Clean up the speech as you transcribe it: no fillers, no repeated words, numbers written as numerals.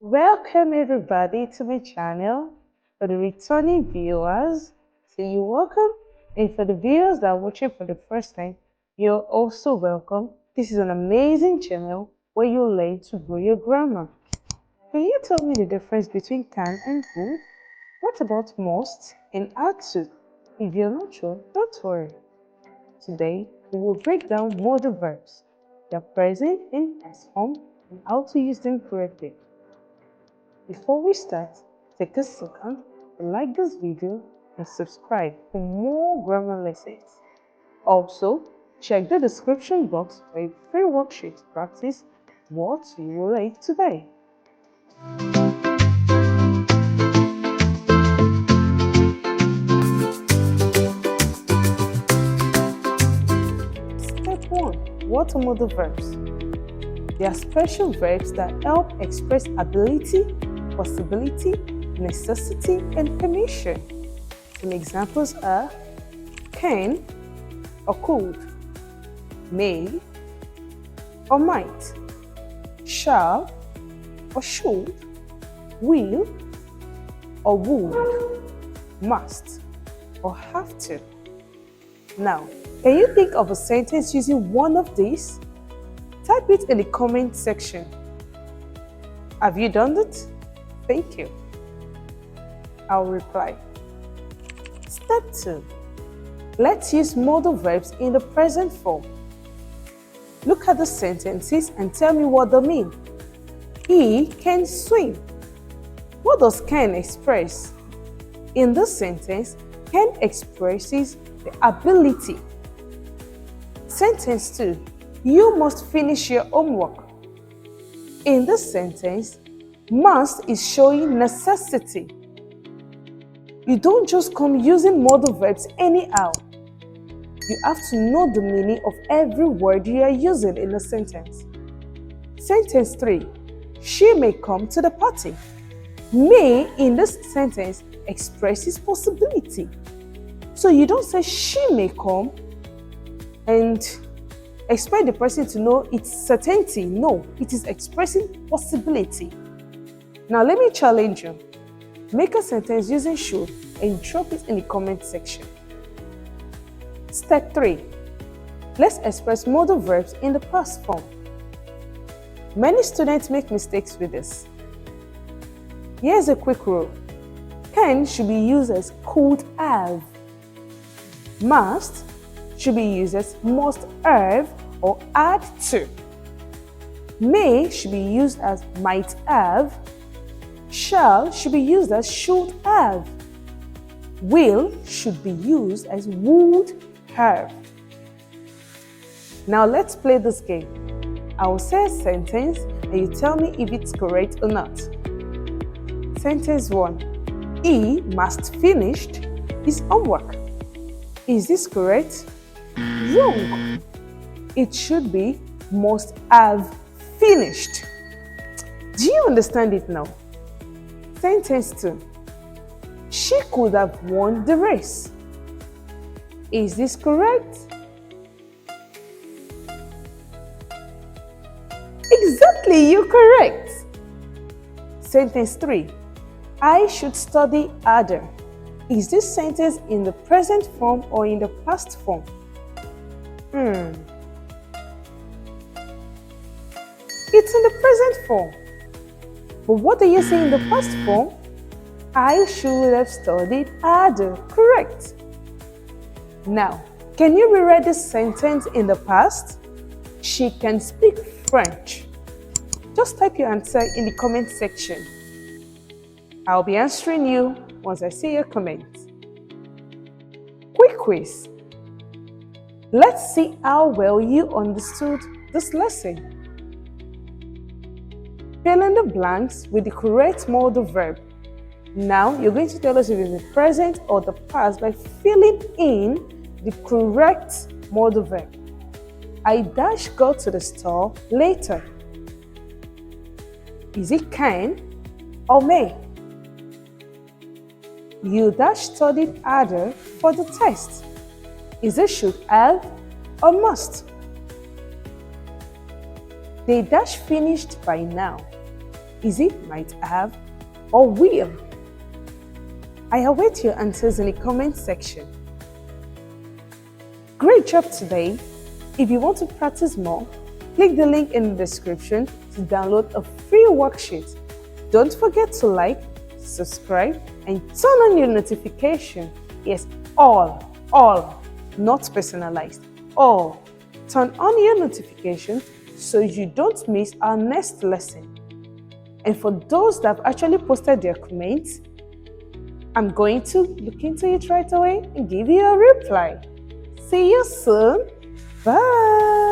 Welcome everybody to my channel. For the returning viewers, say you're welcome. And for the viewers that are watching for the first time, you're also welcome. This is an amazing channel where you learn to grow your grammar. Can you tell me the difference between can and would? What about must and ought to? If you're not sure, don't worry. Today, we will break down modal verbs, their present and past form, and how to use them correctly. Before we start, take a second to like this video and subscribe for more grammar lessons. Also, check the description box for a free worksheet to practice what you will learn today. Step 1. What are modal verbs? They are special verbs that help express ability, possibility, necessity, and permission. Some examples are can or could, may or might, shall or should, will or would, must or have to. Now, can you think of a sentence using one of these? Type it in the comment section. Have you done it? Thank you. I'll reply. Step 2. Let's use modal verbs in the present form. Look at the sentences and tell me what they mean. He can swim. What does can express? In this sentence, can expresses the ability. Sentence 2. You must finish your homework. In this sentence, must is showing necessity. You don't just come using modal verbs anyhow. You have to know the meaning of every word you are using in a sentence. Sentence 3. She may come to the party. May in this sentence expresses possibility. So you don't say she may come and expect the person to know its certainty. No, it is expressing possibility. Now let me challenge you. Make a sentence using should and drop it in the comment section. Step 3. Let's express modal verbs in the past form. Many students make mistakes with this. Here's a quick rule. Can should be used as could have. Must should be used as must have or had to. May should be used as might have. Shall should be used as should have. Will should be used as would have. Now let's play this game. I will say a sentence and you tell me if it's correct or not. Sentence 1. He must finish his homework. Is this correct? Wrong. It should be must have finished. Do you understand it now? Sentence 2. She could have won the race. Is this correct? Exactly, you're correct. Sentence 3. I should study harder. Is this sentence in the present form or in the past form? It's in the present form. But what do you say in the past form? I should have studied harder. Correct. Now, can you rewrite this sentence in the past? She can speak French. Just type your answer in the comment section. I'll be answering you once I see your comments. Quick quiz. Let's see how well you understood this lesson. Fill in the blanks with the correct modal verb. Now, you're going to tell us if it's the present or the past by filling in the correct modal verb. I dash go to the store later. Is it can or may? You dash studied harder for the test. Is it should have or must? They dash finished by now. easy, might have, or will? I await your answers in the comment section. Great job today! If you want to practice more, click the link in the description to download a free worksheet. Don't forget to like, subscribe, and turn on your notification. Yes, all, not personalized, all. Turn on your notification so you don't miss our next lesson. And for those that have actually posted their comments, I'm going to look into it right away and give you a reply. See you soon. Bye.